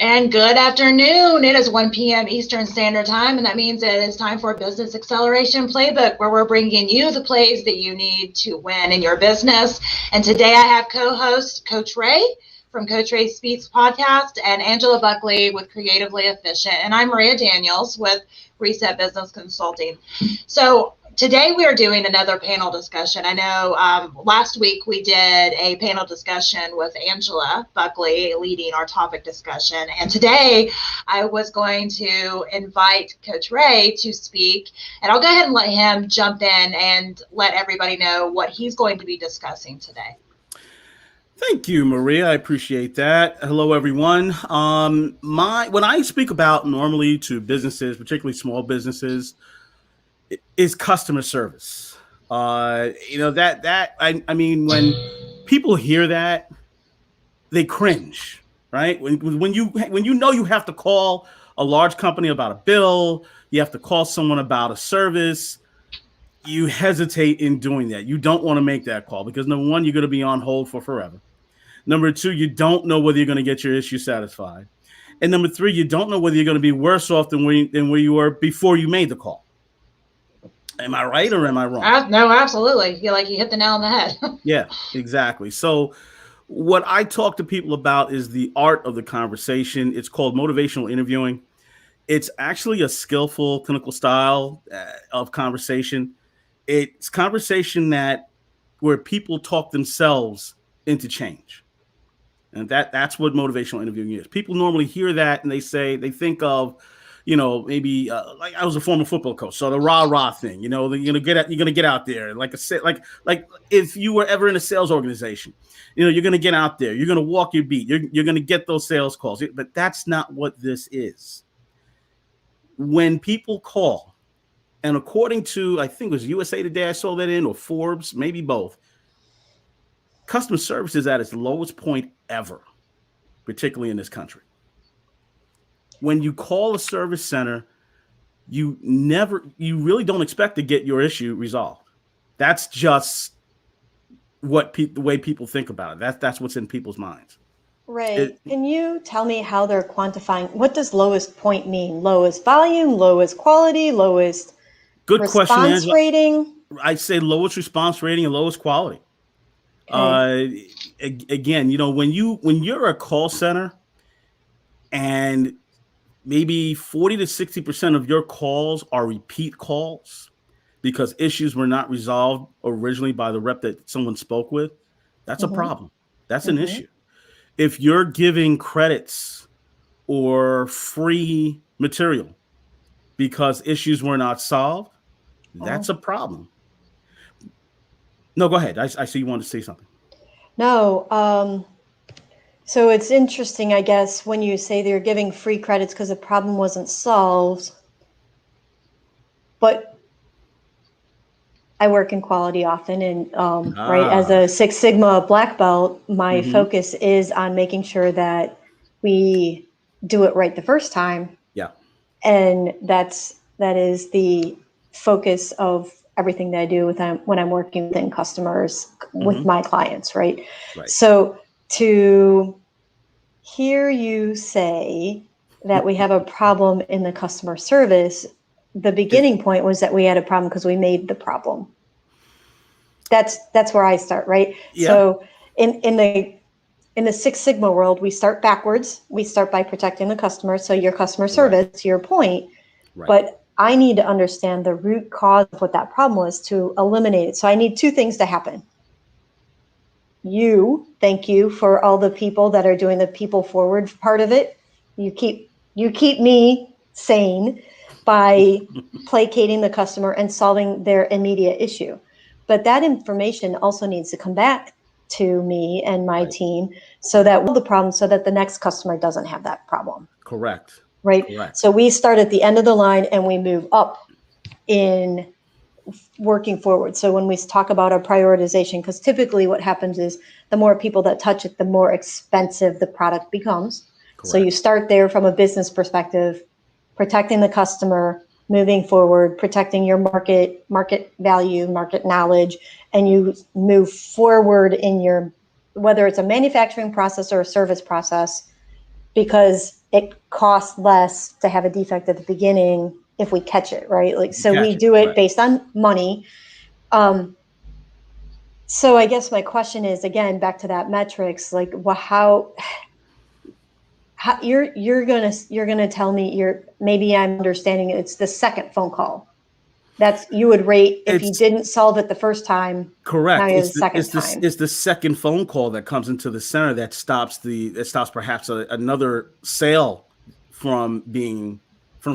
And good afternoon. It is 1 p.m. Eastern Standard Time, and that means it is time for Business Acceleration Playbook, where we're bringing you the plays that you need to win in your business. And today I have co-host Coach Ray from Coach Ray Speaks podcast and Angela Buckley with Creatively Efficient. And I'm Maria Daniels with Reset Business Consulting. So today we are doing another panel discussion. I know last week we did a panel discussion with Angela Buckley leading our topic discussion. And today I was going to invite Coach Ray to speak. And I'll go ahead and let him jump in and let everybody know what he's going to be discussing today. Thank you, Maria. I appreciate that. Hello, everyone. When I speak about normally to businesses, particularly small businesses, is customer service. I mean, when people hear that, they cringe, right? When you know you have to call a large company about a bill, you have to call someone about a service, you hesitate in doing that. You don't want to make that call because number one, you're going to be on hold for forever. Number two, you don't know whether you're going to get your issue satisfied. And number three, you don't know whether you're going to be worse off than where you were before you made the call. Am I right or am I wrong? No, absolutely. You feel like you hit the nail on the head. Yeah, exactly. So what I talk to people about is the art of the conversation. It's called motivational interviewing. It's actually a skillful clinical style of conversation. It's conversation where people talk themselves into change. And that's what motivational interviewing is. People normally hear that and they think of, maybe like I was a former football coach, so the rah thing. You're gonna get out there like if you were ever in a sales organization, you're gonna get out there, you're gonna walk your beat, you're gonna get those sales calls. But that's not what this is. When people call, and according to I think it was USA Today, I saw that in, or Forbes, maybe both. Customer service is at its lowest point ever, particularly in this country. When you call a service center, you really don't expect to get your issue resolved. That's just the way people think about it. That's what's in people's minds. Right. Can you tell me how they're quantifying? What does lowest point mean? Lowest volume, lowest quality, lowest good response question, Angela. rating? I'd say lowest response rating and lowest quality. Okay. Again, when you're a call center and maybe 40 to 60% of your calls are repeat calls because issues were not resolved originally by the rep that someone spoke with, that's a problem. That's an issue. If you're giving credits or free material because issues were not solved, that's a problem. No, go ahead. I see you want to say something. No. So it's interesting, I guess, when you say they're giving free credits because the problem wasn't solved. But I work in quality often, and right, as a Six Sigma black belt, my focus is on making sure that we do it right the first time. Yeah. And that is the focus of everything that I do when I'm working within customers with my clients, right? So to hear you say that we have a problem in the customer service, the beginning point was that we had a problem because we made the problem. That's where I start, right? Yeah. So in the Six Sigma world, we start backwards. We start by protecting the customer. So your customer service, to your point, but I need to understand the root cause of what that problem was to eliminate it. So I need two things to happen. Thank you for all the people that are doing the people forward part of it. You keep me sane by placating the customer and solving their immediate issue. But that information also needs to come back to me and my team so that we'll the problem so that the next customer doesn't have that problem. Correct. Right. Correct. So we start at the end of the line and we move up in working forward. So when we talk about our prioritization, because typically what happens is the more people that touch it, the more expensive the product becomes. Correct. So you start there from a business perspective, protecting the customer, moving forward, protecting your market value, market knowledge, and you move forward in your, whether it's a manufacturing process or a service process, because it costs less to have a defect at the beginning if we catch it, right? Like, so we do it based on money. So I guess my question is, again, back to that metrics, like, well, how you're gonna tell me maybe I'm understanding it's the second phone call. That's you would rate if you didn't solve it the first time. Correct. Now you have the second time. It's the second phone call that comes into the center that stops perhaps another sale from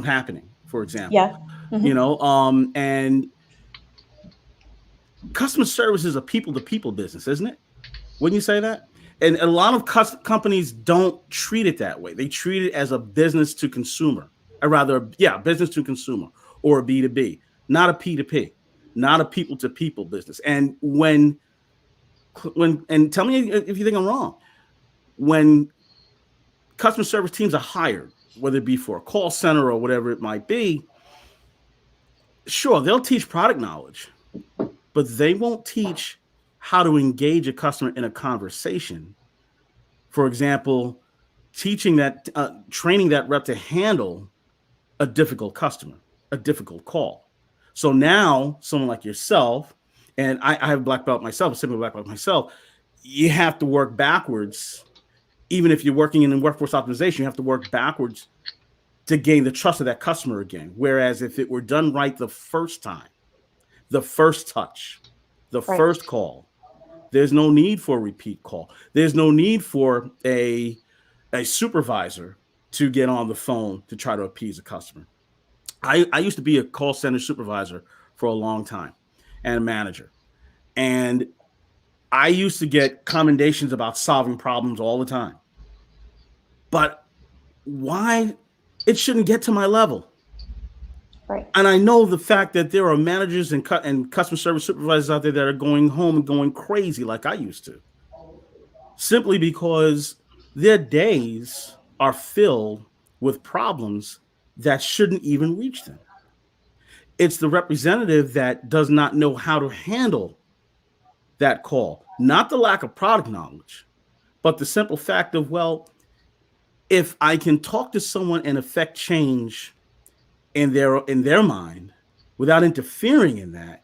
happening, for example. Yeah. Mm-hmm. And customer service is a people-to-people business, isn't it? Wouldn't you say that? And a lot of companies don't treat it that way. They treat it as a business to consumer, or rather, business to consumer, or a B2B, not a P2P, not a people-to-people business. And when tell me if you think I'm wrong, when customer service teams are hired, whether it be for a call center or whatever it might be, sure, they'll teach product knowledge, but they won't teach how to engage a customer in a conversation. For example, training that rep to handle a difficult customer, a difficult call. So now someone like yourself, and I have a black belt myself, a similar black belt myself, you have to work backwards. Even if you're working in workforce optimization, you have to work backwards to gain the trust of that customer again. Whereas if it were done right the first time, the first touch, the first call, there's no need for a repeat call. There's no need for a supervisor to get on the phone to try to appease a customer. I used to be a call center supervisor for a long time and a manager. And I used to get commendations about solving problems all the time. But why? It shouldn't get to my level. Right. And I know the fact that there are managers and customer service supervisors out there that are going home and going crazy like I used to, simply because their days are filled with problems that shouldn't even reach them. It's the representative that does not know how to handle that call, not the lack of product knowledge, but the simple fact of, well, if I can talk to someone and affect change in their mind without interfering in that,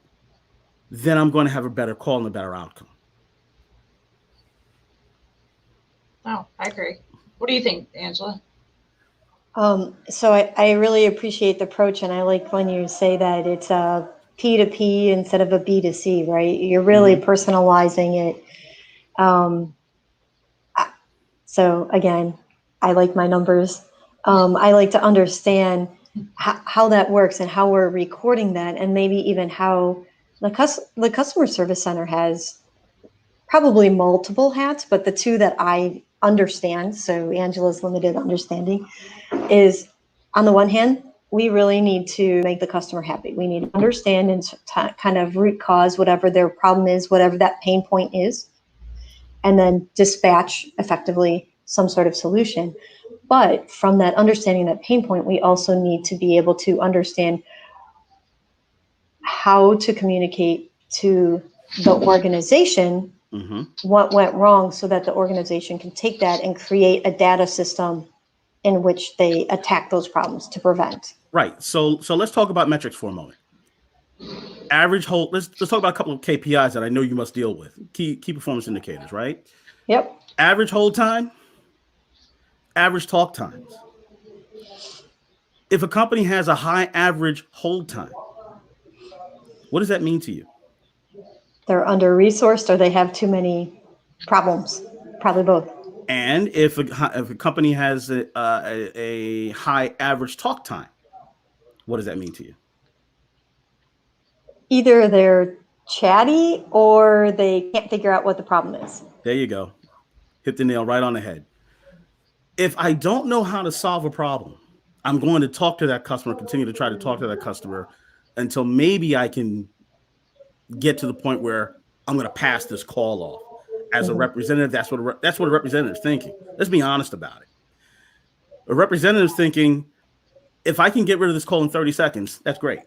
then I'm going to have a better call and a better outcome. Oh, I agree. What do you think, Angela? So I really appreciate the approach, and I like when you say that it's a P2P instead of a B2C, right? You're really personalizing it. So again, I like my numbers. I like to understand how that works and how we're recording that, and maybe even how the customer service center has probably multiple hats, but the two that I understand, so Angela's limited understanding, is on the one hand, we really need to make the customer happy. We need to understand and kind of root cause whatever their problem is, whatever that pain point is, and then dispatch effectively some sort of solution. But from that understanding that pain point, we also need to be able to understand how to communicate to the organization what went wrong, so that the organization can take that and create a data system in which they attack those problems to prevent. Right. So let's talk about metrics for a moment. Average hold. Let's talk about a couple of KPIs that I know you must deal with. Key performance indicators, right? Yep. Average hold time. Average talk times. If a company has a high average hold time, what does that mean to you? They're under-resourced, or they have too many problems. Probably both. And if a company has a high average talk time, what does that mean to you? Either they're chatty or they can't figure out what the problem is. There you go. Hit the nail right on the head. If I don't know how to solve a problem, I'm going to talk to that customer, continue to try to talk to that customer until maybe I can get to the point where I'm going to pass this call off. As a representative, that's what a representative's thinking. Let's be honest about it. A representative's thinking, if I can get rid of this call in 30 seconds, that's great.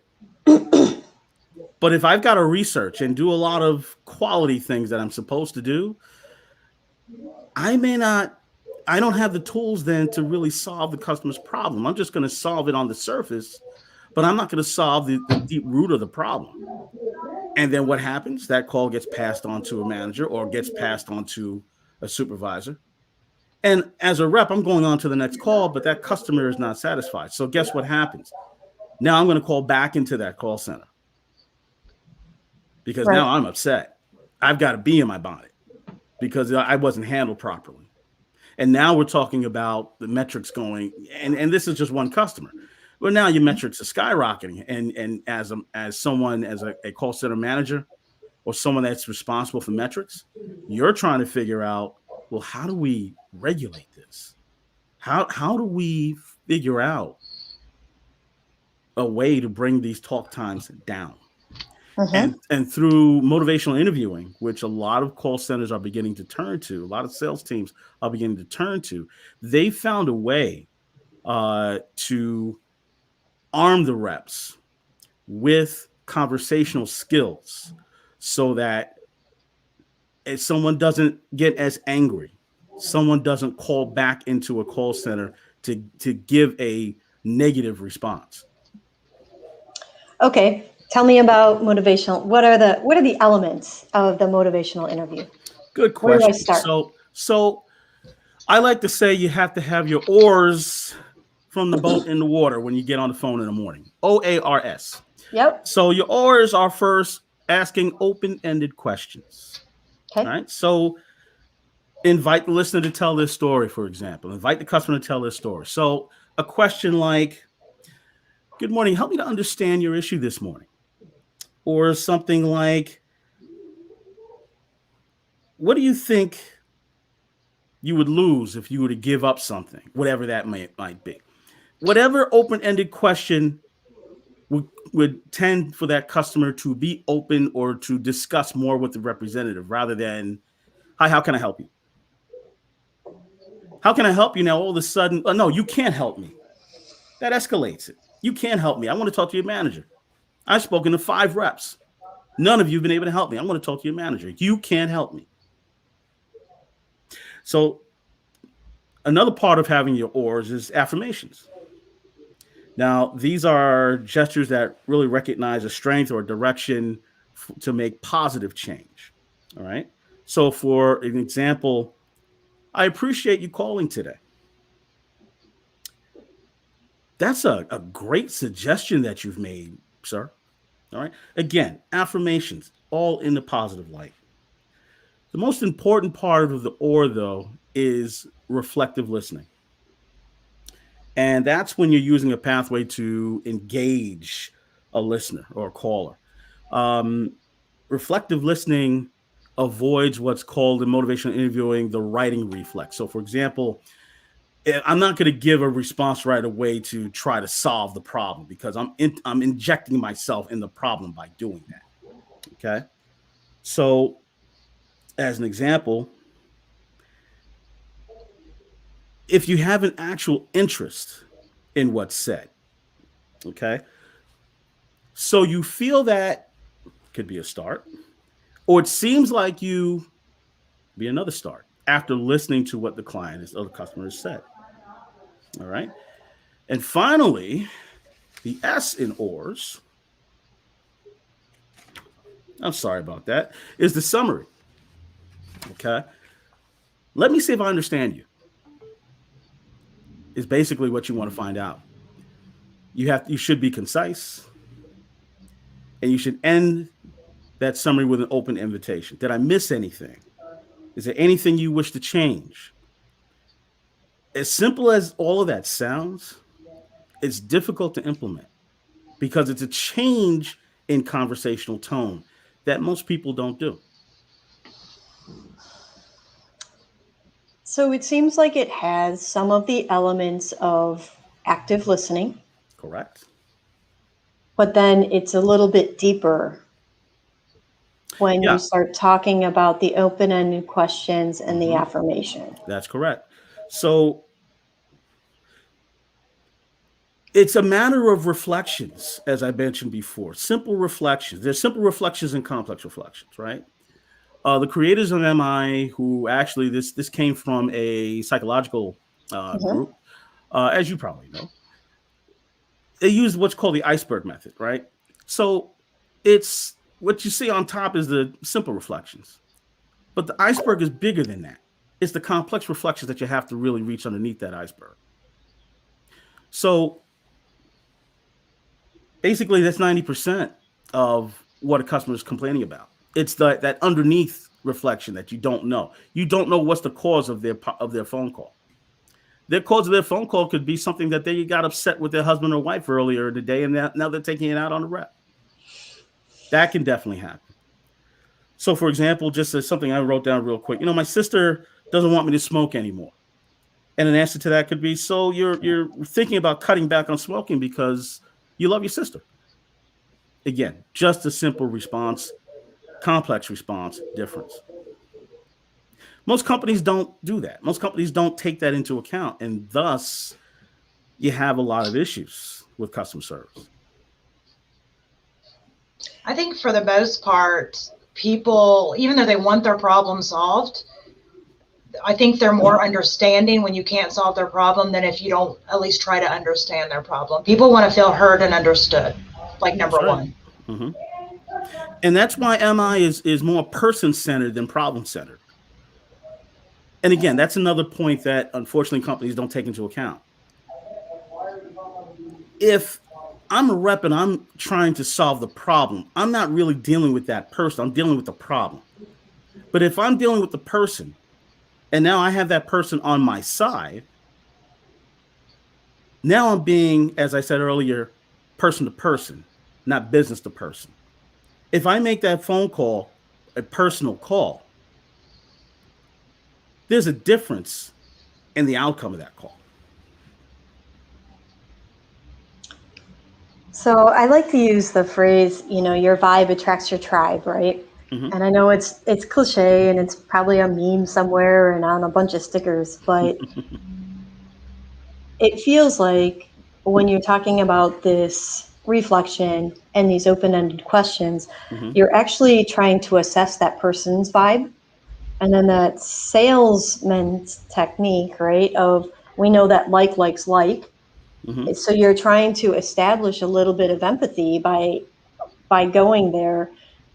But if I've got to research and do a lot of quality things that I'm supposed to do, I may not I don't have the tools then to really solve the customer's problem. I'm just going to solve it on the surface, but I'm not going to solve the deep root of the problem. And then what happens? That call gets passed on to a manager or gets passed on to a supervisor. And as a rep, I'm going on to the next call, but that customer is not satisfied. So guess what happens? Now I'm going to call back into that call center because Right. now I'm upset. I've got a bee in my bonnet because I wasn't handled properly. And now we're talking about the metrics going, and this is just one customer. Well, now your metrics are skyrocketing. And as someone, as a call center manager or someone that's responsible for metrics, you're trying to figure out, well, how do we regulate this? How do we figure out a way to bring these talk times down? And through motivational interviewing, which a lot of call centers are beginning to turn to, a lot of sales teams are beginning to turn to, they found a way to arm the reps with conversational skills so that if someone doesn't get as angry, someone doesn't call back into a call center to give a negative response. Okay. Tell me about motivational. What are the elements of the motivational interview? Good Where do I question. start? So I like to say you have to have your oars from the boat in the water when you get on the phone in the morning. OARS. Yep. So your oars are first asking open-ended questions. Okay. All right. So invite the listener to tell their story, for example. Invite the customer to tell their story. So a question like, good morning, help me to understand your issue this morning. Or something like, what do you think you would lose if you were to give up something, whatever that might be? Whatever open-ended question would tend for that customer to be open or to discuss more with the representative rather than, hi, how can I help you? How can I help you now? All of a sudden, oh, no, you can't help me. That escalates it. You can't help me. I want to talk to your manager. I've spoken to 5 reps. None of you have been able to help me. I want to talk to your manager. You can't help me. So another part of having your oars is affirmations. Now, these are gestures that really recognize a strength or a direction to make positive change. All right. So for an example, I appreciate you calling today. That's a great suggestion that you've made, sir. All right. Again, affirmations, all in the positive light. The most important part of the or, though, is reflective listening. And that's when you're using a pathway to engage a listener or a caller. Reflective listening avoids what's called in motivational interviewing the writing reflex. So, for example, I'm not going to give a response right away to try to solve the problem because I'm injecting myself in the problem by doing that. Okay. So, as an example, if you have an actual interest in what's said, okay, so you feel that could be a start, or it seems like you be another start after listening to what the client or the customer has said. All right. And finally, the S in ORS, I'm sorry about that, is the summary. Okay. Let me see if I understand you. Is basically what you want to find out. You should be concise, and you should end that summary with an open invitation. Did I miss anything? Is there anything you wish to change? As simple as all of that sounds, it's difficult to implement because it's a change in conversational tone that most people don't do. So it seems like it has some of the elements of active listening. Correct. But then it's a little bit deeper when Yeah. you start talking about the open-ended questions and the affirmation. That's correct. So it's a matter of reflections, as I mentioned before, simple reflections. There's simple reflections and complex reflections, right? The creators of MI, who actually this came from a psychological group, as you probably know, they used what's called the iceberg method, right? So it's what you see on top is the simple reflections, but the iceberg is bigger than that. It's the complex reflections that you have to really reach underneath that iceberg. So basically, that's 90% of what a customer is complaining about. It's that underneath reflection that you don't know. You don't know what's the cause of their phone call. Their cause of their phone call could be something that they got upset with their husband or wife earlier in the day, and now they're taking it out on the rep. That can definitely happen. So, for example, just as something I wrote down real quick, my sister doesn't want me to smoke anymore. And an answer to that could be, so you're thinking about cutting back on smoking because you love your sister. Again, just a simple response, complex response, difference. Most companies don't do that. Most companies don't take that into account. And thus, you have a lot of issues with customer service. I think for the most part, people, even though they want their problem solved, I think they're more understanding when you can't solve their problem than if you don't at least try to understand their problem. People want to feel heard and understood, like number one. Mm-hmm. And that's why MI is more person-centered than problem-centered. And again, that's another point that unfortunately companies don't take into account. If I'm a rep and I'm trying to solve the problem, I'm not really dealing with that person. I'm dealing with the problem. But if I'm dealing with the person, and now I have that person on my side, now I'm being, as I said earlier, person to person, not business to person. If I make that phone call a personal call, there's a difference in the outcome of that call. So I like to use the phrase, your vibe attracts your tribe, right? Mm-hmm. And I know it's cliche and it's probably a meme somewhere and on a bunch of stickers, but it feels like when you're talking about this reflection and these open-ended questions, you're actually trying to assess that person's vibe. And then that salesman's technique, right, of we know that likes like. So you're trying to establish a little bit of empathy by going there.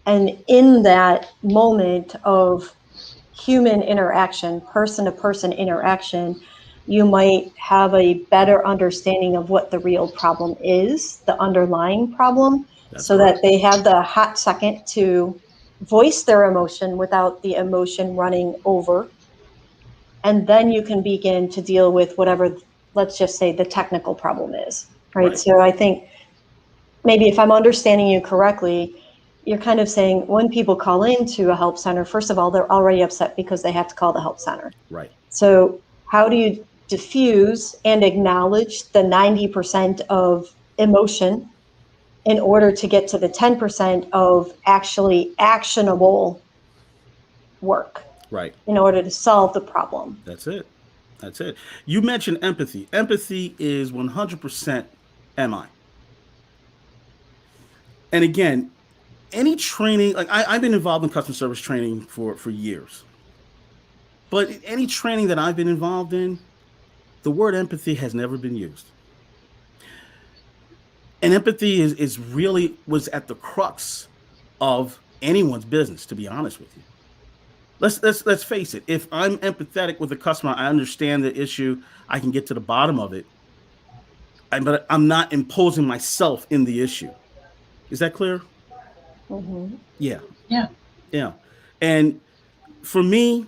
And in that moment of human interaction, person-to-person interaction, you might have a better understanding of what the real problem is, the underlying problem, that they have the hot second to voice their emotion without the emotion running over. And then you can begin to deal with whatever, let's just say, the technical problem is, right? So I think maybe if I'm understanding you correctly, you're kind of saying when people call into a help center, first of all, they're already upset because they have to call the help center. Right. So how do you diffuse and acknowledge the 90% of emotion in order to get to the 10% of actually actionable work? Right. In order to solve the problem. That's it. You mentioned empathy. Empathy is 100% MI. And again, any training, like I've been involved in customer service training for years. But any training that I've been involved in, the word empathy has never been used. And empathy is really was at the crux of anyone's business, to be honest with you. Let's face it. If I'm empathetic with a customer, I understand the issue. I can get to the bottom of it. But I'm not imposing myself in the issue. Is that clear? Mm-hmm. Yeah. And for me,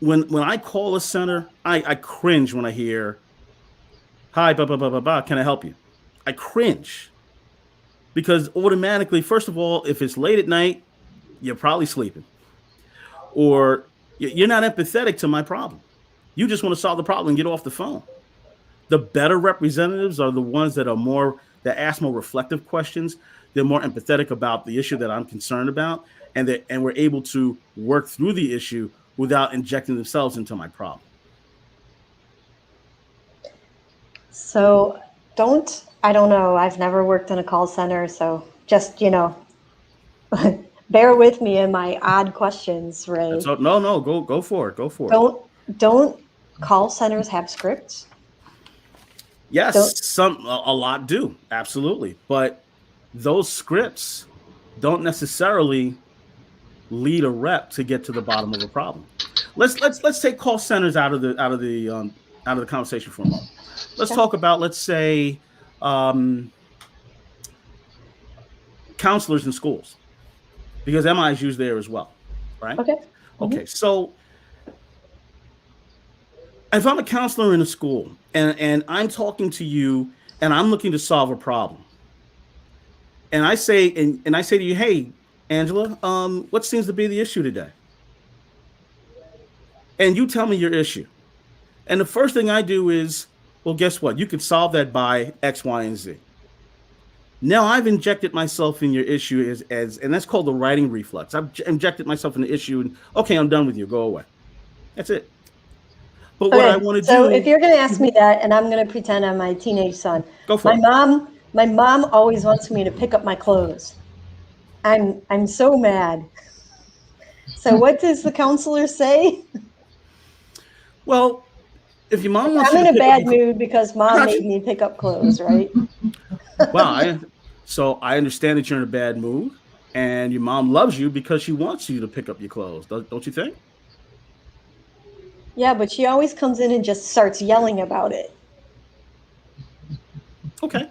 when I call a center, I cringe when I hear, "Hi, blah, blah, blah, blah, blah. Can I help you?" I cringe because automatically, first of all, if it's late at night, you're probably sleeping. Or you're not empathetic to my problem. You just want to solve the problem and get off the phone. The better representatives are the ones that ask more reflective questions. They're more empathetic about the issue that I'm concerned about, and we're able to work through the issue without injecting themselves into my problem. So I don't know. I've never worked in a call center, so just, bear bear with me in my odd questions, Ray. No, go for it. Go for it. Don't call centers have scripts? Yes, a lot do, absolutely, but those scripts don't necessarily lead a rep to get to the bottom of a problem. Let's take call centers out of the conversation for a moment. Let's talk about, let's say, counselors in schools, because MI is used there as well, right? Okay. Okay, so if I'm a counselor in a school and I'm talking to you and I'm looking to solve a problem, and I say to you, hey, Angela, what seems to be the issue today? And you tell me your issue. And the first thing I do is, well, guess what? You can solve that by X, Y, and Z. Now I've injected myself in your issue and that's called the writing reflex. I've injected myself in the issue and, okay, I'm done with you. Go away. That's it. But what I want to do. So if you're going to ask me that, and I'm going to pretend I'm my teenage son. Go for it. My mom always wants me to pick up my clothes. I'm so mad. So what does the counselor say? Well, if your mom wants I'm in a bad mood because mom made me pick up clothes, right? Well, so I understand that you're in a bad mood, and your mom loves you because she wants you to pick up your clothes. Don't you think? Yeah, but she always comes in and just starts yelling about it. Okay.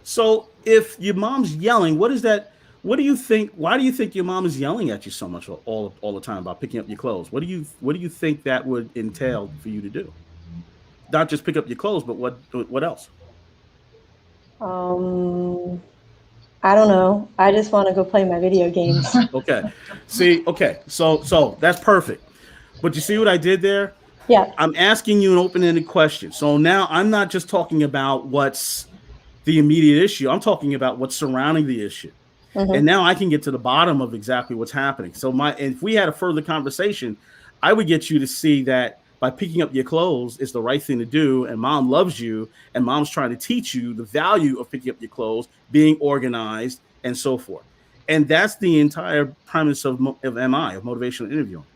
So if your mom's yelling, what is that? What do you think? Why do you think your mom is yelling at you so much all the time about picking up your clothes? What do you think that would entail for you to do? Not just pick up your clothes, but what else? I don't know. I just want to go play my video games. Okay. So that's perfect. But you see what I did there? Yeah. I'm asking you an open-ended question. So now I'm not just talking about what's the immediate issue. I'm talking about what's surrounding the issue. Mm-hmm. And now I can get to the bottom of exactly what's happening. So if we had a further conversation, I would get you to see that by picking up your clothes is the right thing to do. And mom loves you. And mom's trying to teach you the value of picking up your clothes, being organized, and so forth. And that's the entire premise of MI, of motivational interviewing.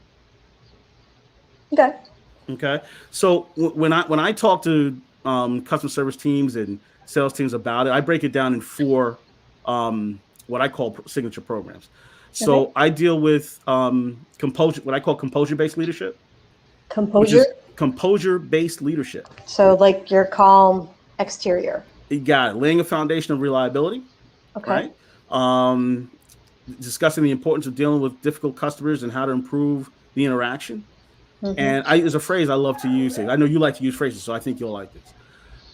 Okay. So when I talk to customer service teams and sales teams about it, I break it down in 4 what I call signature programs. So I deal with composure, what I call composure-based leadership. Composure-based leadership. So like your calm exterior. You got it. Laying a foundation of reliability. Okay. Right. Discussing the importance of dealing with difficult customers and how to improve the interaction. Mm-hmm. And there's a phrase I love to use here. I know you like to use phrases, so I think you'll like this.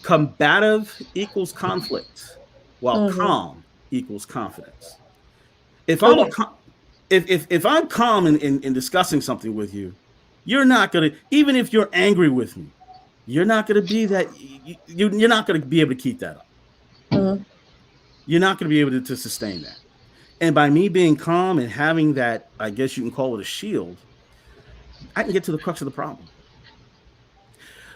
Combative equals conflict, while calm equals confidence. If I'm if I'm calm in discussing something with you, you're not gonna, even if you're angry with me, you're not gonna be that. You're not gonna be able to keep that up. Mm-hmm. You're not gonna be able to sustain that. And by me being calm and having that, I guess you can call it a shield, I can get to the crux of the problem.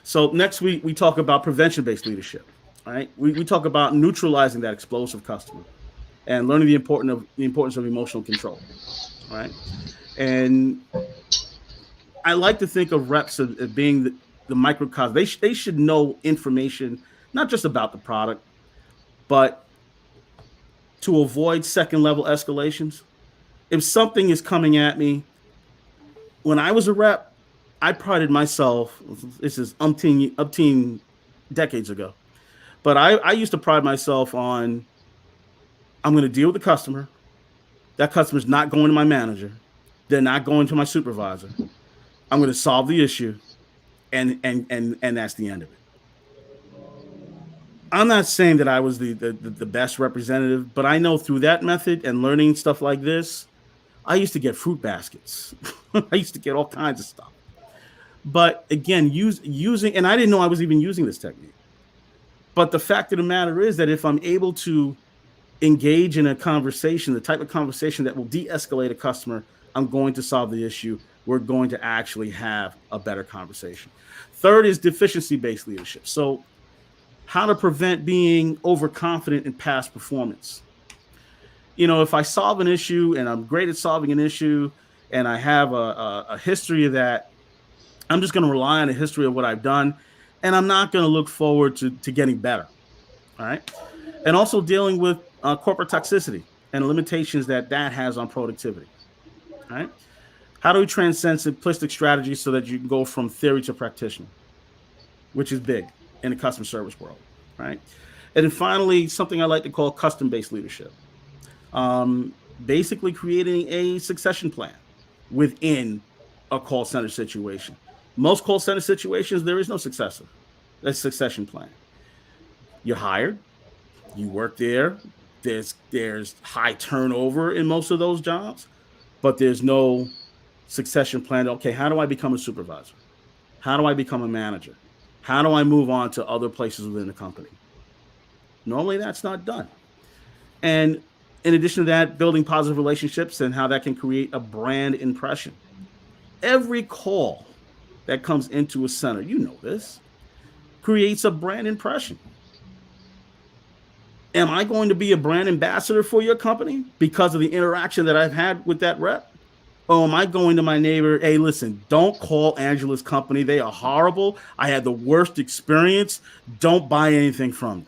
So next week we talk about prevention-based leadership. Right? We talk about neutralizing that explosive customer and learning the importance of emotional control. Right? And I like to think of reps as being the microcosm. They should know information not just about the product, but to avoid second-level escalations. If something is coming at me, when I was a rep, I prided myself, this is umpteen decades ago, but I used to pride myself on, I'm going to deal with the customer. That customer's not going to my manager. They're not going to my supervisor. I'm going to solve the issue, and that's the end of it. I'm not saying that I was the best representative, but I know through that method and learning stuff like this, I used to get fruit baskets. I used to get all kinds of stuff. But again, using, and I didn't know I was even using this technique. But the fact of the matter is that if I'm able to engage in a conversation, the type of conversation that will de-escalate a customer, I'm going to solve the issue. We're going to actually have a better conversation. Third is deficiency-based leadership. So how to prevent being overconfident in past performance. if I solve an issue and I'm great at solving an issue and I have a history of that, I'm just going to rely on a history of what I've done, and I'm not going to look forward to getting better. All right. And also dealing with corporate toxicity and limitations that has on productivity. All right. How do we transcend simplistic strategies so that you can go from theory to practitioner, which is big in the customer service world, right? And then finally, something I like to call custom-based leadership. Basically creating a succession plan within a call center situation. Most call center situations, there is no succession plan. You're hired, you work there. There's high turnover in most of those jobs, but there's no succession plan. Okay, how do I become a supervisor? How do I become a manager? How do I move on to other places within the company? Normally that's not done. And in addition to that, building positive relationships and how that can create a brand impression. Every call that comes into a center, this, creates a brand impression. Am I going to be a brand ambassador for your company because of the interaction that I've had with that rep? Or am I going to my neighbor, hey, listen, don't call Angela's company. They are horrible. I had the worst experience. Don't buy anything from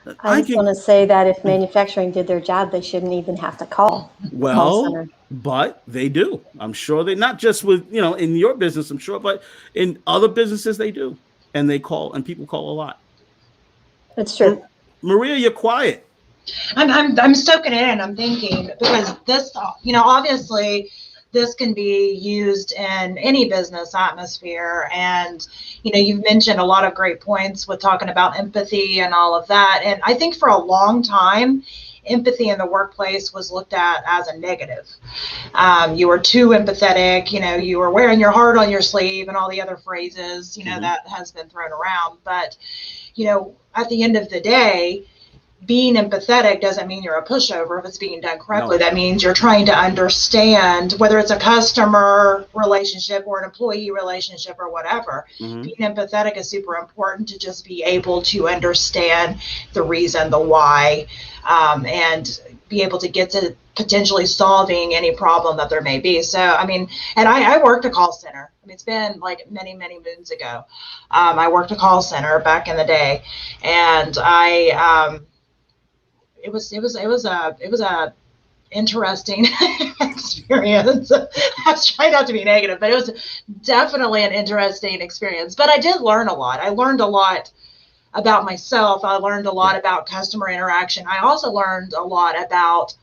them. I just want to say that if manufacturing did their job, they shouldn't even have to call. Call center. But they do. I'm sure they, not just with, in your business, I'm sure, but in other businesses they do. And they call, and people call a lot. That's true. Maria, you're quiet. I'm soaking it in. I'm thinking, because this, obviously this can be used in any business atmosphere. And, you've mentioned a lot of great points with talking about empathy and all of that. And I think for a long time, empathy in the workplace was looked at as a negative. You were too empathetic, you were wearing your heart on your sleeve and all the other phrases, that has been thrown around. But, at the end of the day, being empathetic doesn't mean you're a pushover if it's being done correctly. No. That means you're trying to understand whether it's a customer relationship or an employee relationship or whatever. Mm-hmm. Being empathetic is super important to just be able to understand the reason, the why, and be able to get to potentially solving any problem that there may be. So, and I worked a call center. It's been like many, many moons ago. I worked a call center back in the day, and it was a interesting experience. I was trying not to be negative, but it was definitely an interesting experience. But I did learn a lot. I learned a lot about myself. I learned a lot about customer interaction. I also learned a lot about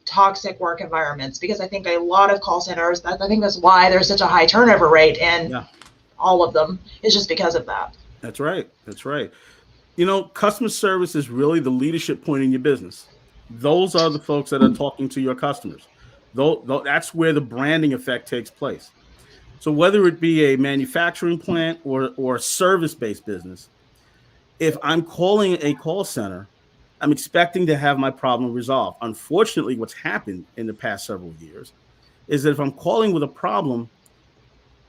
toxic work environments, because I think a lot of call centers, I think that's why there's such a high turnover rate in all of them, is just because of that. That's right. That's right. Customer service is really the leadership point in your business. Those are the folks that are talking to your customers. That's where the branding effect takes place. So whether it be a manufacturing plant or a service-based business, if I'm calling a call center, I'm expecting to have my problem resolved. Unfortunately, what's happened in the past several years is that if I'm calling with a problem,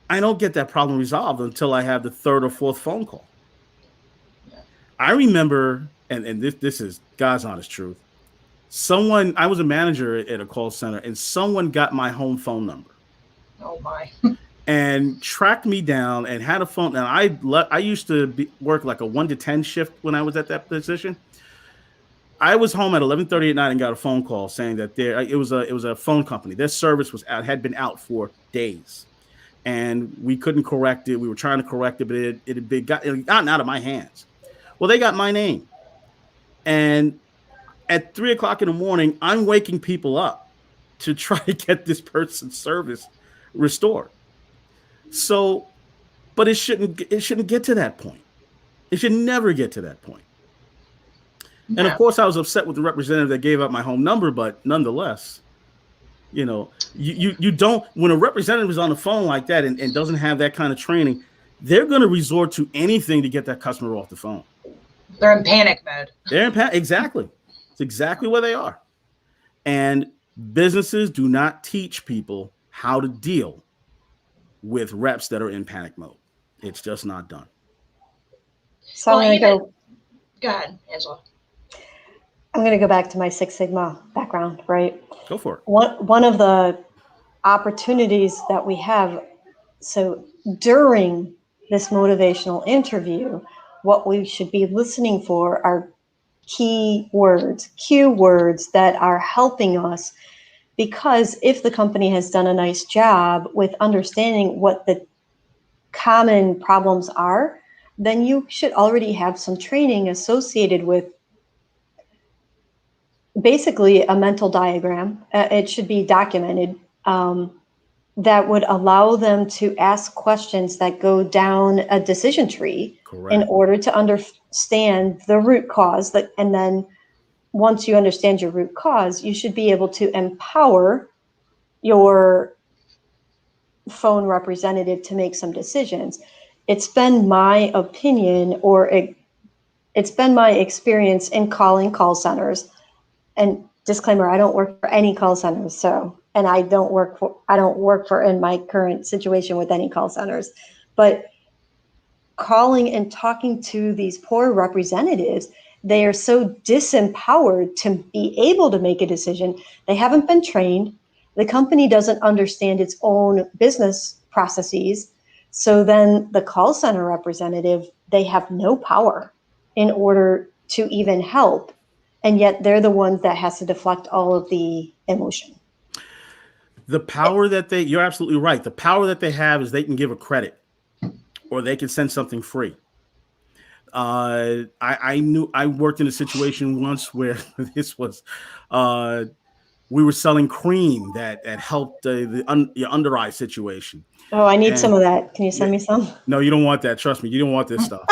I don't get that problem resolved until I have the third or fourth phone call. I remember, and this is God's honest truth, I was a manager at a call center, and someone got my home phone number. Oh my. And tracked me down and had a phone. And I used to work like a 1 to 10 shift when I was at that position. I was home at 11:30 at night and got a phone call saying that it was a phone company. Their service had been out for days, and we couldn't correct it. We were trying to correct it, but it had gotten out of my hands. Well, they got my name, and at 3:00 in the morning, I'm waking people up to try to get this person's service restored. So, but it shouldn't get to that point. It should never get to that point. No. And of course, I was upset with the representative that gave up my home number, but nonetheless, you don't, when a representative is on the phone like that and doesn't have that kind of training, they're going to resort to anything to get that customer off the phone. They're in panic mode. Exactly. It's exactly where they are. And businesses do not teach people how to deal with reps that are in panic mode. It's just not done. So I'm going to go ahead, Angela. I'm going to go back to my Six Sigma background, right? Go for it. One of the opportunities that we have, so during this motivational interview, what we should be listening for are key words, cue words that are helping us, because if the company has done a nice job with understanding what the common problems are, then you should already have some training associated with basically a mental diagram. It should be documented, that would allow them to ask questions that go down a decision tree. Correct. In order to understand the root cause. And then once you understand your root cause, you should be able to empower your phone representative to make some decisions. It's been my opinion, or it's been my experience in calling call centers. And disclaimer, I don't work for any call centers. And I don't work for in my current situation with any call centers, but calling and talking to these poor representatives, they are so disempowered to be able to make a decision. They haven't been trained. The company doesn't understand its own business processes. So then the call center representative, they have no power in order to even help. And yet they're the ones that has to deflect all of the emotion. The power that you're absolutely right. The power that they have is they can give a credit, or they can send something free. I worked in a situation once where this was, we were selling cream that helped your under eye situation. Oh, I need some of that. Can you send me some? No, you don't want that. Trust me, you don't want this stuff.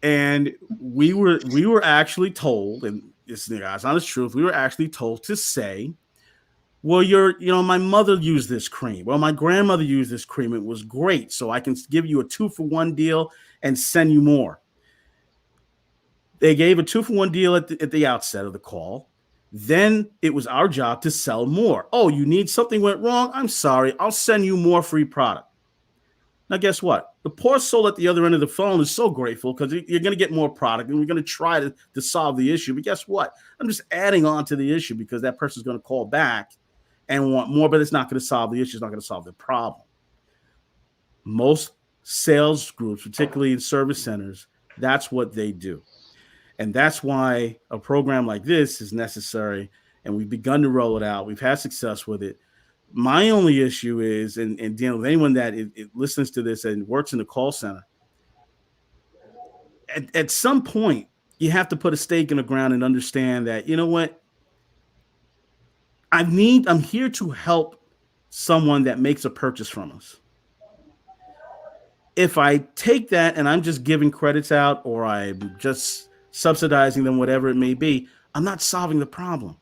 And we were actually told, and this is the honest truth, we were actually told to say, well, my mother used this cream. Well, my grandmother used this cream. It was great. So I can give you a 2-for-1 deal and send you more. They gave a 2-for-1 deal at the outset of the call. Then it was our job to sell more. Oh, you need something went wrong? I'm sorry. I'll send you more free product. Now, guess what? The poor soul at the other end of the phone is so grateful because you're going to get more product and we're going to try to solve the issue. But guess what? I'm just adding on to the issue because that person's going to call back and want more, but it's not going to solve the issue. It's not going to solve the problem. Most sales groups, particularly in service centers, that's what they do. And that's why a program like this is necessary. And we've begun to roll it out. We've had success with it. My only issue is, and dealing with anyone that listens to this and works in the call center, at some point, you have to put a stake in the ground and understand that, you know what? I'm here to help someone that makes a purchase from us. If I take that and I'm just giving credits out, or I'm just subsidizing them, whatever it may be, I'm not solving the problem.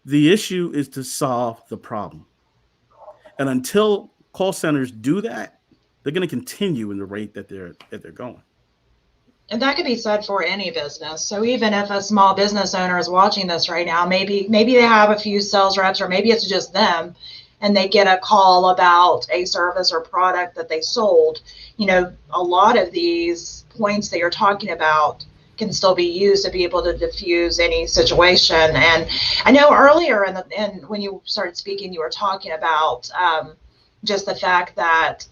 The issue is to solve the problem. And until call centers do that, they're going to continue in the rate that they're going. And that could be said for any business. So even if a small business owner is watching this right now, maybe they have a few sales reps, or maybe it's just them, and they get a call about a service or product that they sold. A lot of these points that you're talking about can still be used to be able to diffuse any situation. And I know earlier and when you started speaking, you were talking about just the fact that,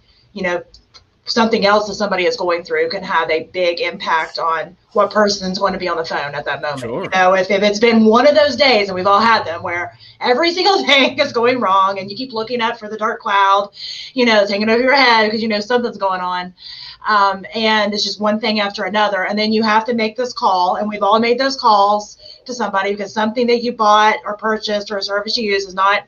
something else that somebody is going through can have a big impact on what person's going to be on the phone at that moment. Sure. If it's been one of those days, and we've all had them, where every single thing is going wrong and you keep looking up for the dark cloud, it's hanging over your head because something's going on. And it's just one thing after another. And then you have to make this call, and we've all made those calls to somebody because something that you bought or purchased or a service you use is not,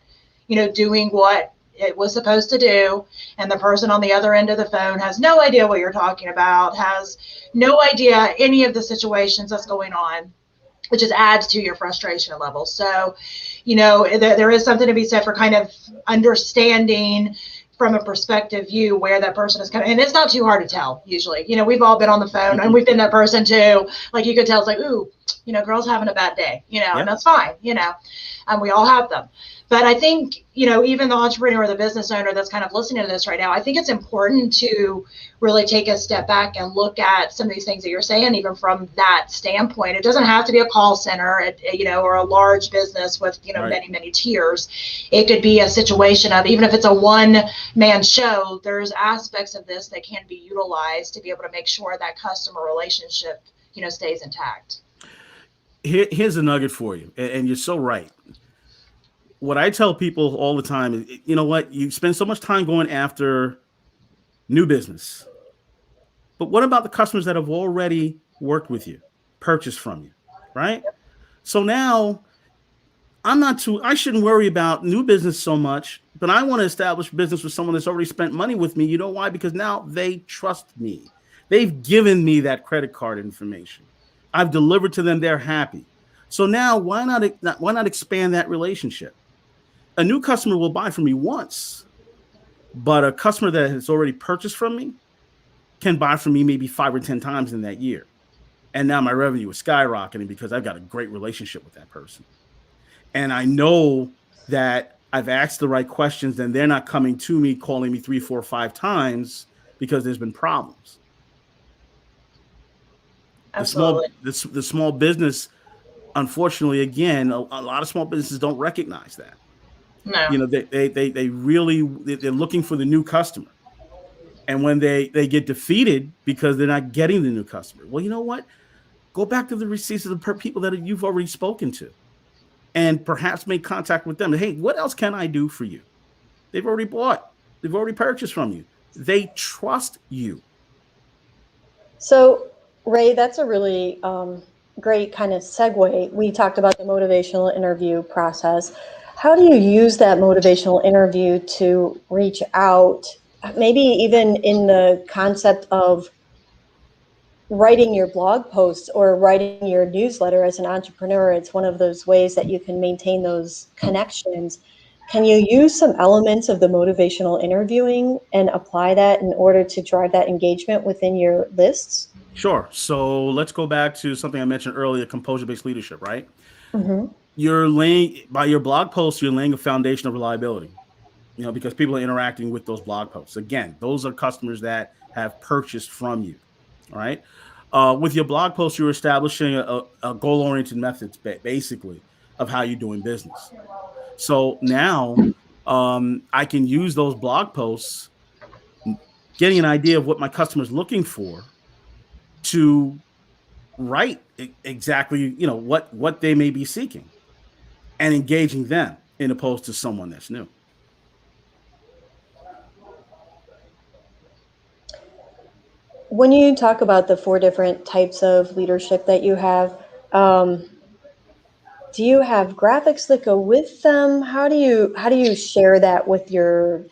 doing what it was supposed to do, and the person on the other end of the phone has no idea what you're talking about, has no idea any of the situations that's going on, which just adds to your frustration level. So, there is something to be said for kind of understanding from a perspective view where that person is coming. And it's not too hard to tell usually. We've all been on the phone and we've been that person too. Like you could tell, it's like, ooh, girl's having a bad day, and that's fine, and we all have them. But I think, even the entrepreneur or the business owner that's kind of listening to this right now, I think it's important to really take a step back and look at some of these things that you're saying, even from that standpoint. It doesn't have to be a call center, or a large business with, Right. many, many tiers. It could be a situation of, even if it's a one-man show, there's aspects of this that can be utilized to be able to make sure that customer relationship, stays intact. Here's a nugget for you, and you're so right. What I tell people all the time is, you know what? You spend so much time going after new business, but what about the customers that have already worked with you, purchased from you, right? So now I shouldn't worry about new business so much, but I want to establish business with someone that's already spent money with me. You know why? Because now they trust me. They've given me that credit card information. I've delivered to them. They're happy. So now why not expand that relationship? A new customer will buy from me once, but a customer that has already purchased from me can buy from me maybe 5 or 10 times in that year. And now my revenue is skyrocketing because I've got a great relationship with that person. And I know that I've asked the right questions, and they're not coming to me, calling me 3, 4, 5 times because there's been problems. Absolutely. The small business, unfortunately, again, a lot of small businesses don't recognize that. No. They're looking for the new customer. And when they get defeated because they're not getting the new customer, well, you know what? Go back to the receipts of the people that you've already spoken to, and perhaps make contact with them. Hey, what else can I do for you? They've already bought. They've already purchased from you. They trust you. So, Ray, that's a really great kind of segue. We talked about the motivational interview process. How do you use that motivational interview to reach out, maybe even in the concept of writing your blog posts or writing your newsletter as an entrepreneur? It's one of those ways that you can maintain those connections. Can you use some elements of the motivational interviewing and apply that in order to drive that engagement within your lists? Sure. So let's go back to something I mentioned earlier, composure-based leadership, right? Mm-hmm. By your blog posts, you're laying a foundation of reliability, because people are interacting with those blog posts. Again, those are customers that have purchased from you. All right. With your blog post, you're establishing a goal-oriented methods, basically, of how you're doing business. So now I can use those blog posts, getting an idea of what my customer is looking for, to write exactly, what they may be seeking, and engaging them, in opposed to someone that's new. When you talk about the 4 different types of leadership that you have, do you have graphics that go with them? How do you share that with your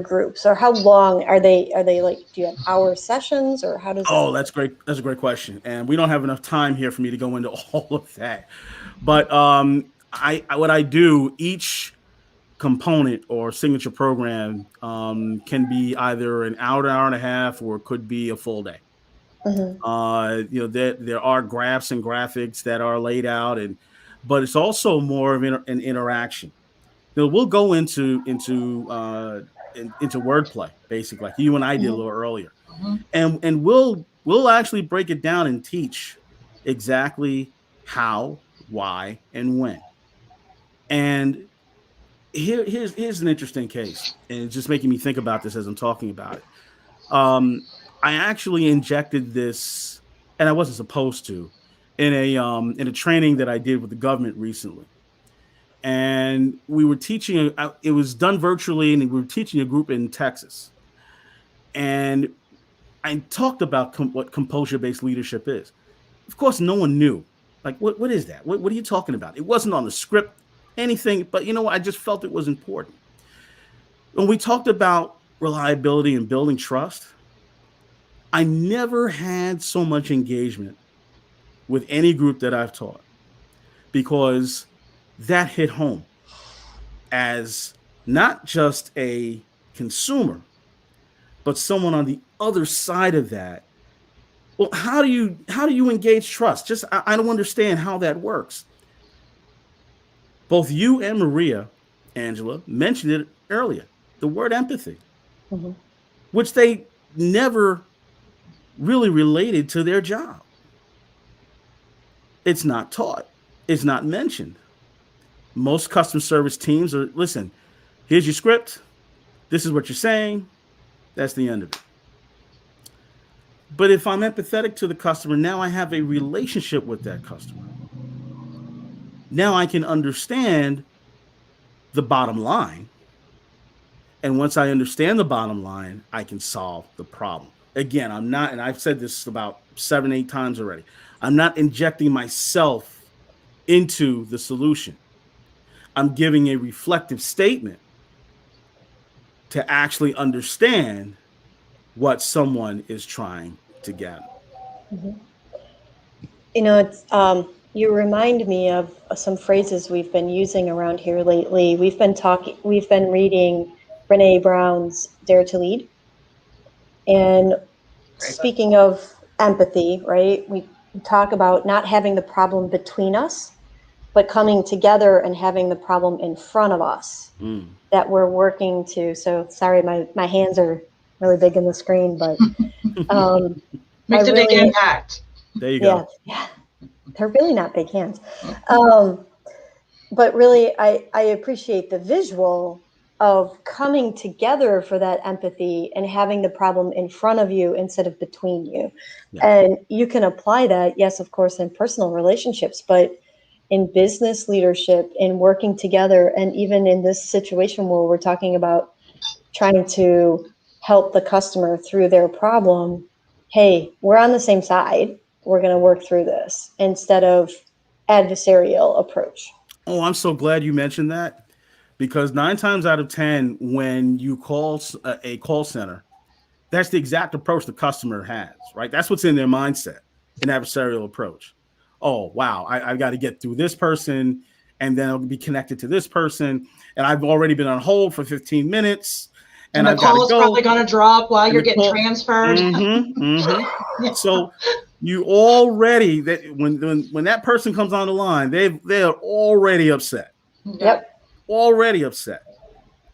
groups, or how long are they like? Do you have hour sessions, or how does that work? That's great. That's a great question, and we don't have enough time here for me to go into all of that. But what I do, each component or signature program can be either an hour and a half, or it could be a full day. Mm-hmm. There are graphs and graphics that are laid out, but it's also more of an interaction. We'll go into wordplay, basically, like you and I did a little earlier, Mm-hmm. and we'll actually break it down and teach exactly how, why, and when. And here's an interesting case, and it's just making me think about this as I'm talking about it. I actually injected this, and I wasn't supposed to, in a training that I did with the government recently. And we were teaching, it was done virtually, and we were teaching a group in Texas. And I talked about what composure-based leadership is. Of course, no one knew. Like, what is that? What are you talking about? It wasn't on the script, anything, but I just felt it was important. When we talked about reliability and building trust, I never had so much engagement with any group that I've taught, because that hit home as not just a consumer, but someone on the other side of that. Well, how do you engage trust? I don't understand how that works. Both you and Maria Angela mentioned it earlier, the word empathy, Mm-hmm. which they never really related to their job. It's not taught. It's not mentioned. Most customer service teams are, listen, here's your script. This is what you're saying. That's the end of it. But if I'm empathetic to the customer, now I have a relationship with that customer. Now I can understand the bottom line. And once I understand the bottom line, I can solve the problem. Again, I'm not, and I've said this about 7, 8 times already, I'm not injecting myself into the solution. I'm giving a reflective statement to actually understand what someone is trying to get. Mm-hmm. You know, it's you remind me of some phrases we've been using around here lately. We've been reading Brene Brown's Dare to Lead. And speaking of empathy, right? We talk about not having the problem between us, but coming together and having the problem in front of us that we're working to. So sorry, my hands are really big in the screen, but makes a big impact. There you go. Yeah, they're really not big hands. But really, I appreciate the visual of coming together for that empathy and having the problem in front of you instead of between you. Yeah. And you can apply that, yes, of course, in personal relationships, but in business leadership, in working together, and even in this situation where we're talking about trying to help the customer through their problem. Hey, we're on the same side. We're going to work through this instead of adversarial approach. Oh, I'm so glad you mentioned that, because 9 times out of 10, when you call a call center, that's the exact approach the customer has, right? That's what's in their mindset, an adversarial approach. Oh, wow, I've got to get through this person, and then I'll be connected to this person, and I've already been on hold for 15 minutes. And the call is probably going to drop while you're getting transferred. Mm-hmm, mm-hmm. Yeah. So you already, that when that person comes on the line, they're already upset. Yep. Already upset.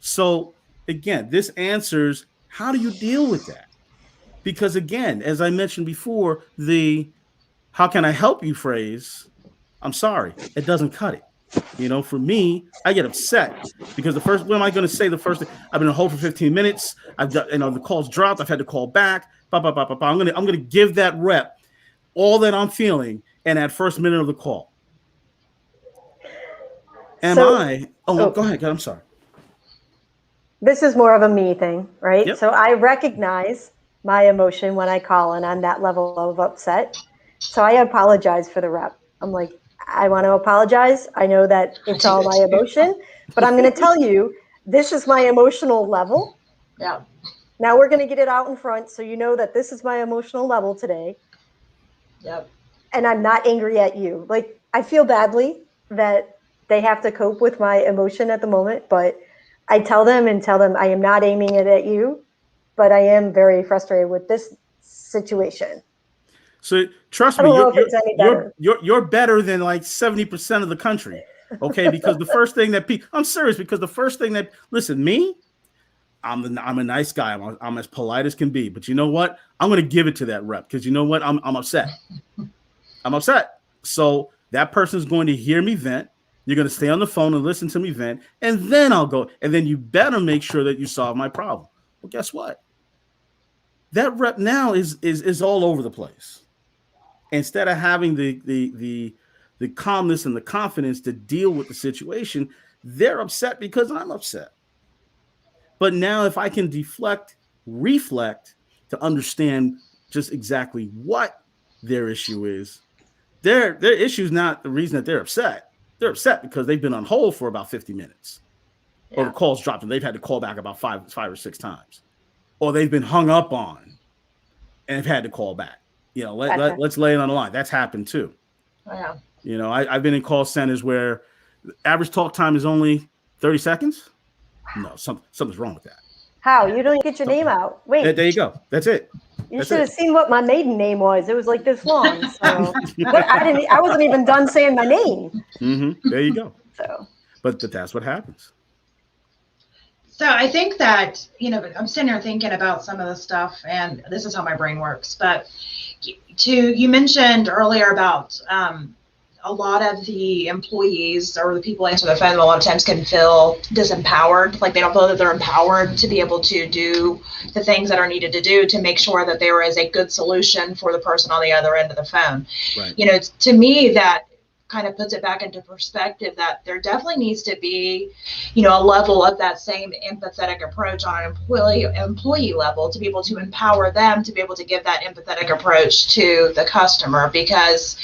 So again, this answers, how do you deal with that? Because again, as I mentioned before, the how can I help you phrase, I'm sorry, it doesn't cut it. You know, for me, I get upset because what am I going to say? The first thing, I've been on hold for 15 minutes. I've got, the call's dropped. I've had to call back. I'm going to give that rep all that I'm feeling in that first minute of the call. Go ahead. I'm sorry. This is more of a me thing, right? Yep. So I recognize my emotion when I call and I'm that level of upset. So I apologize for the rep. I'm like, I want to apologize. I know that it's all my emotion, but I'm going to tell you, this is my emotional level. Yeah. Now we're going to get it out in front so you know that this is my emotional level today. Yep. And I'm not angry at you. Like, I feel badly that they have to cope with my emotion at the moment, but I tell them I am not aiming it at you, but I am very frustrated with this situation. So trust me, you're better than like 70% of the country, okay? Because the first thing that I'm serious. Because the first thing that, listen, me, I'm a nice guy. I'm as polite as can be. But you know what? I'm going to give it to that rep because you know what? I'm upset. I'm upset. So that person's going to hear me vent. You're going to stay on the phone and listen to me vent, and then I'll go. And then you better make sure that you solve my problem. Well, guess what? That rep now is all over the place. Instead of having the calmness and the confidence to deal with the situation, they're upset because I'm upset. But now if I can reflect to understand just exactly what their issue is, their issue is not the reason that they're upset. They're upset because they've been on hold for about 50 minutes. Yeah. Or the call's dropped and they've had to call back about five or six times. Or they've been hung up on and have had to call back. Let's lay it on the line. That's happened too. Oh, yeah. I've been in call centers where the average talk time is only 30 seconds. No, something's wrong with that. How? You don't get your name out. Wait. There you go. That's it. You should have seen what my maiden name was. It was like this long. So I wasn't even done saying my name. Mm-hmm. There you go. So, but that's what happens. So I think that, I'm sitting here thinking about some of the stuff, and this is how my brain works. But you mentioned earlier about a lot of the employees or the people answer the phone a lot of times can feel disempowered, like they don't feel that they're empowered to be able to do the things that are needed to do to make sure that there is a good solution for the person on the other end of the phone. Right. To me, that kind of puts it back into perspective that there definitely needs to be, a level of that same empathetic approach on an employee level to be able to empower them to be able to give that empathetic approach to the customer. Because,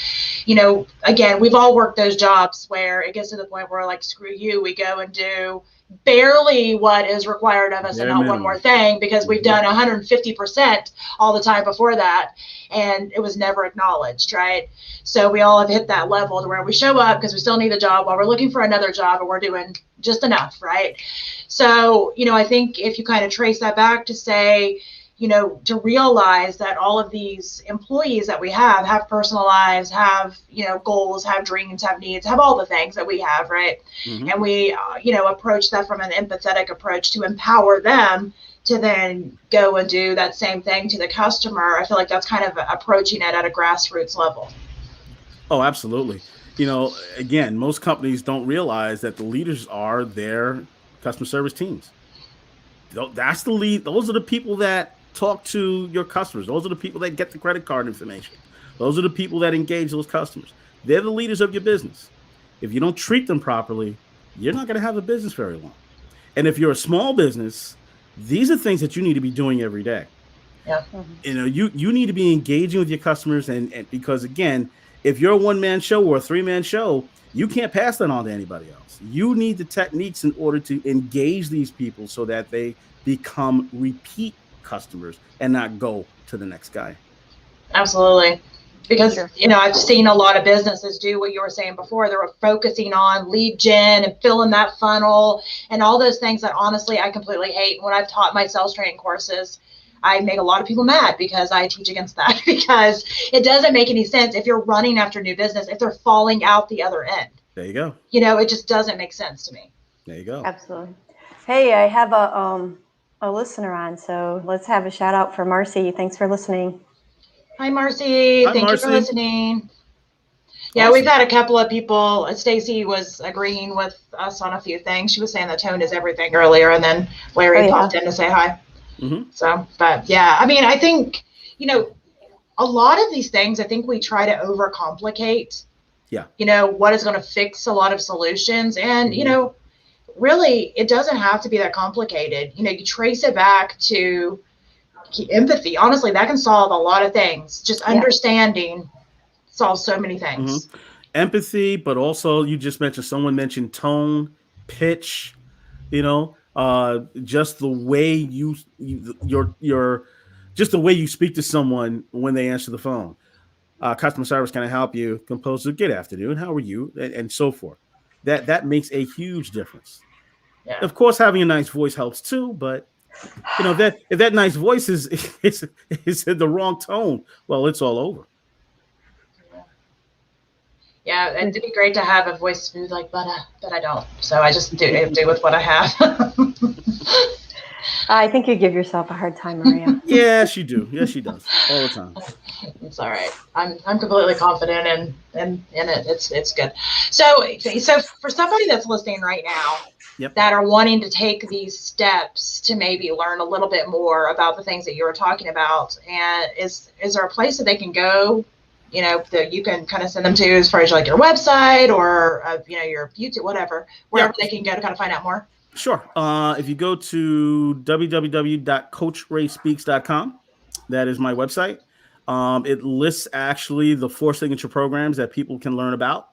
again, we've all worked those jobs where it gets to the point where, like, screw you, we go and do barely what is required of us and not one more thing because we've done 150% all the time before that, and it was never acknowledged, right? So we all have hit that level to where we show up because we still need a job while we're looking for another job, and we're doing just enough, right? So, I think if you kind of trace that back to say, to realize that all of these employees that we have personal lives, have, goals, have dreams, have needs, have all the things that we have, right? Mm-hmm. And we, approach that from an empathetic approach to empower them to then go and do that same thing to the customer. I feel like that's kind of approaching it at a grassroots level. Oh, absolutely. Again, most companies don't realize that the leaders are their customer service teams. That's the lead. Those are the people that talk to your customers. Those are the people that get the credit card information. Those are the people that engage those customers. They're the leaders of your business. If you don't treat them properly, you're not going to have a business very long. And if you're a small business, these are things that you need to be doing every day. Yeah. You need to be engaging with your customers, and because, again, if you're a one-man show or a three-man show, you can't pass that on to anybody else. You need the techniques in order to engage these people so that they become repeat customers and not go to the next guy. Absolutely. Because, Sure. I've seen a lot of businesses do what you were saying before. They were focusing on lead gen and filling that funnel and all those things that, honestly, I completely hate. When I've taught my sales training courses, I make a lot of people mad because I teach against that, because it doesn't make any sense if you're running after new business, if they're falling out the other end. There you go. It just doesn't make sense to me. There you go. Absolutely. Hey, I have a listener on, so let's have a shout out for Marcy. Thanks for listening. Hi, Marcy. Thank you for listening. Yeah, Awesome. we've had a couple of people. Stacy was agreeing with us on a few things. She was saying the tone is everything earlier, and then Larry popped in to say hi. Mm-hmm. So, but yeah, I think, a lot of these things, I think we try to overcomplicate. Yeah. What is going to fix a lot of solutions. And, really, it doesn't have to be that complicated. You trace it back to empathy. Honestly, that can solve a lot of things. Just understanding solves so many things. Mm-hmm. Empathy, but also someone mentioned tone, pitch, just the way just the way you speak to someone when they answer the phone. Customer service, can I help you? Composer, good afternoon. How are you? And so forth. That makes a huge difference. Yeah. Of course, having a nice voice helps too, but if that nice voice is in the wrong tone, well, it's all over. Yeah, it'd be great to have a voice smooth like butter, but I don't. So I just do with what I have. I think you give yourself a hard time, Maria. Yes, you do. Yes, she does all the time. It's all right. I'm completely confident in it. It's good. So for somebody that's listening right now, that are wanting to take these steps to maybe learn a little bit more about the things that you were talking about, and is there a place that they can go, that you can kind of send them to, as far as like your website or your YouTube, whatever, wherever they can go to kind of find out more? Sure. If you go to www.coachrayspeaks.com, that is my website. It lists actually the 4 signature programs that people can learn about,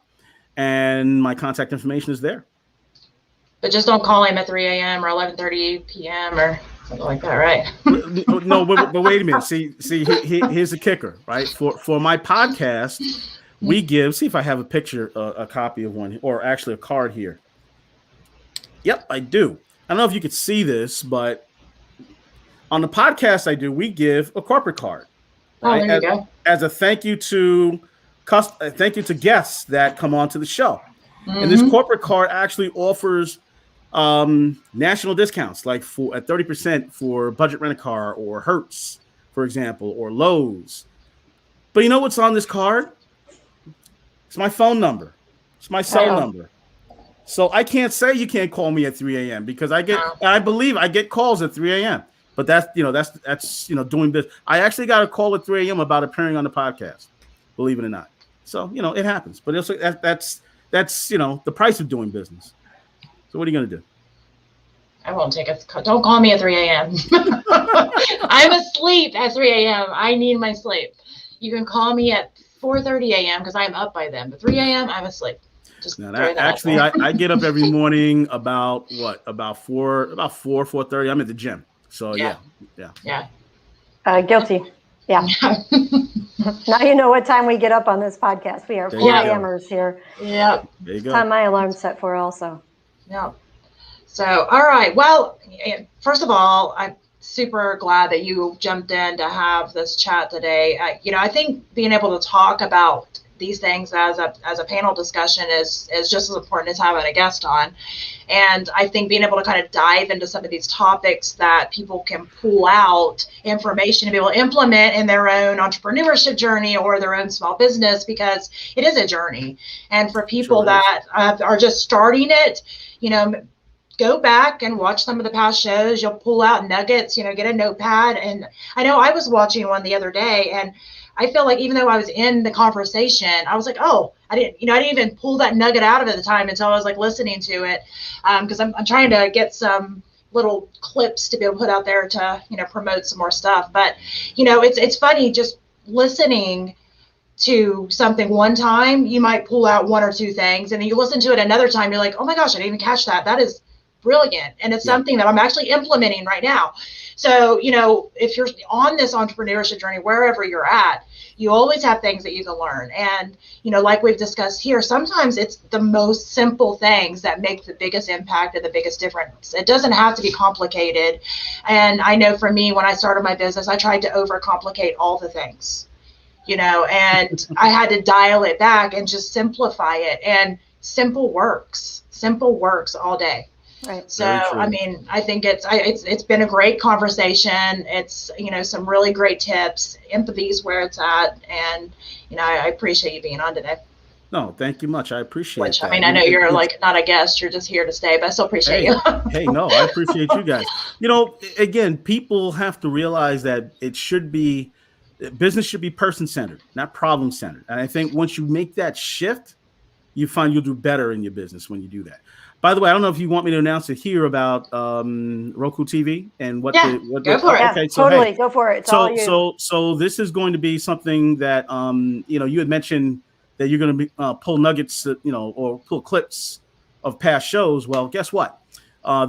and my contact information is there. But just don't call him at 3 a.m. or 11:30 p.m. or something like that, right? No, but wait a minute. See, here's the kicker, right? For my podcast, we give. See if I have a picture, a copy of one, or actually a card here. Yep, I do. I don't know if you could see this, but on the podcast we give a corporate card. Right? There you go. As a thank you to guests that come onto the show. Mm-hmm. And this corporate card actually offers National discounts like for at 30% for budget rent a car or Hertz, for example, or Lowe's. But you know what's on this card? It's my phone number. It's my cell number. So I can't say you can't call me at 3 a.m. because I believe I get calls at 3 a.m. But that's doing business. I actually got a call at 3 a.m. about appearing on the podcast, believe it or not. So, it happens. But that's the price of doing business. So what are you going to do? I won't take it. Don't call me at 3 a.m. I'm asleep at 3 a.m. I need my sleep. You can call me at 4:30 a.m. because I'm up by then. But 3 a.m. I'm asleep. I get up every morning about 4:30. I'm at the gym. So yeah. Guilty. Yeah. Now you know what time we get up on this podcast. We are 4 a.m.ers here. Yeah. There you go. Time my alarm's set for also. Yeah. So, all right. Well, first of all, I'm super glad that you jumped in to have this chat today. I think being able to talk about these things as a panel discussion is just as important as having a guest on. And I think being able to kind of dive into some of these topics that people can pull out information to be able to implement in their own entrepreneurship journey or their own small business, because it is a journey. And for people that are just starting it, go back and watch some of the past shows. You'll pull out nuggets, get a notepad. And I know I was watching one the other day, and I feel like even though I was in the conversation, I was like, oh, I didn't even pull that nugget out of it at the time until I was like listening to it, because I'm trying to get some little clips to be able to put out there to promote some more stuff. But it's funny just listening to something one time. You might pull out one or two things, and then you listen to it another time. You're like, oh my gosh, I didn't even catch that. That is brilliant, and it's something that I'm actually implementing right now. So if you're on this entrepreneurship journey, wherever you're at, you always have things that you can learn. And like we've discussed here, sometimes it's the most simple things that make the biggest impact and the biggest difference. It doesn't have to be complicated. And I know for me, when I started my business, I tried to overcomplicate all the things, and I had to dial it back and just simplify it. And simple works all day. Right. So, I mean, I think it's been a great conversation. It's, some really great tips. Empathy is where it's at. And, I appreciate you being on today. No, thank you much. I appreciate that. I mean, I know you're not a guest. You're just here to stay, but I still appreciate you. Hey, no, I appreciate you guys. Again, people have to realize that business should be person-centered, not problem-centered. And I think once you make that shift, you find you'll do better in your business when you do that. By the way, I don't know if you want me to announce it here about Roku TV and what. Yeah, go for it. Okay, so totally, go for it. So this is going to be something that you had mentioned that you're going to pull nuggets, or pull clips of past shows. Well, guess what?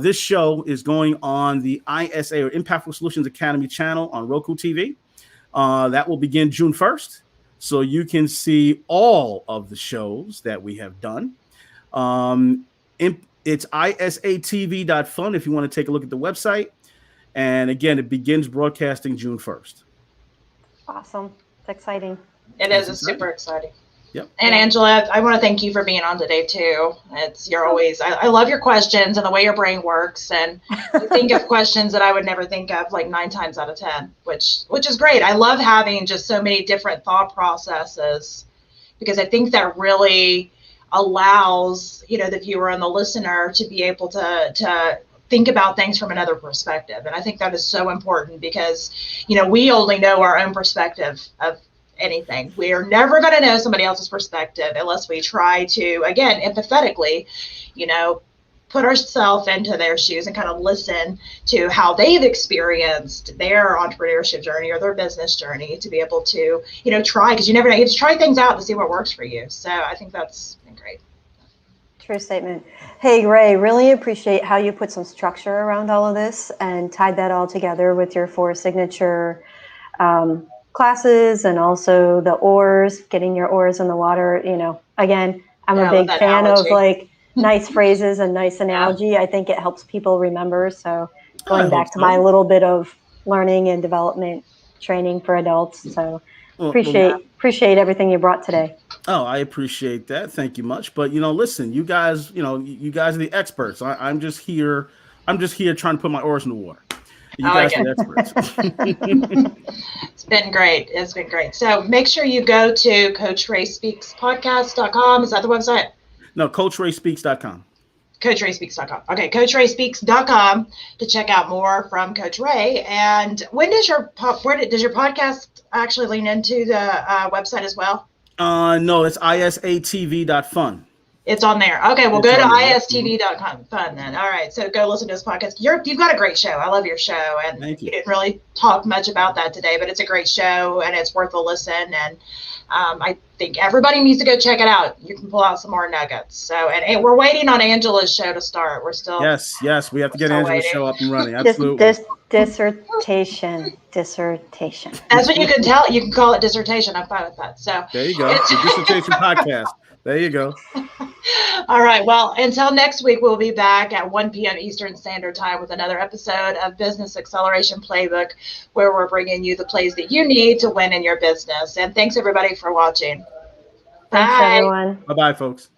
This show is going on the ISA, or Impactful Solutions Academy channel on Roku TV. That will begin June 1st. So you can see all of the shows that we have done. It's isatv.fun if you want to take a look at the website. And again, it begins broadcasting June 1st. Awesome. It's exciting. It is. It's super exciting. Yep. And Angela, I want to thank you for being on today too. You're always, I love your questions and the way your brain works. And you think of questions that I would never think of, like 9 times out of 10, which is great. I love having just so many different thought processes, because I think that really allows, the viewer and the listener to be able to think about things from another perspective. And I think that is so important, because, we only know our own perspective of anything. We are never going to know somebody else's perspective unless we try to, again, empathetically, put ourselves into their shoes and kind of listen to how they've experienced their entrepreneurship journey or their business journey, to be able to, try, because you never know, you have to try things out to see what works for you. So I think that's been great. True statement. Hey, Ray, really appreciate how you put some structure around all of this and tied that all together with your 4 signature classes, and also the oars, getting your oars in the water. Again, I'm a big fan of nice phrases and nice analogy. Yeah. I think it helps people remember. So going back to my little bit of learning and development training for adults. So appreciate everything you brought today. Oh, I appreciate that. Thank you much. But listen, you guys, you guys are the experts. I'm just here. I'm just here trying to put my oars in the water. You I guys like are the experts. It's been great. It's been great. So make sure you go to coachrayspeakspodcast.com. Is that the website? No, coachrayspeaks.com. coachrayspeaks.com. Okay, coachrayspeaks.com to check out more from Coach Ray. And when does does your podcast actually lean into the website as well? No, it's isatv.fun. It's on there. Okay, well, It's go to on there. istv.com. Fun then. All right, so go listen to this podcast. You've got a great show. I love your show, and Thank you. You didn't really talk much about that today, but it's a great show, and it's worth a listen. And I think everybody needs to go check it out. You can pull out some more nuggets. So, and we're waiting on Angela's show to start. We're still yes, we have to get Angela's waiting. show up and running. Absolutely. Dissertation. That's what you can tell. You can call it dissertation. I'm fine with that. So there you go. The dissertation podcast. There you go. All right. Well, until next week, we'll be back at 1 p.m. Eastern Standard Time with another episode of Business Acceleration Playbook, where we're bringing you the plays that you need to win in your business. And thanks, everybody, for watching. Thanks, everyone. Bye-bye, folks.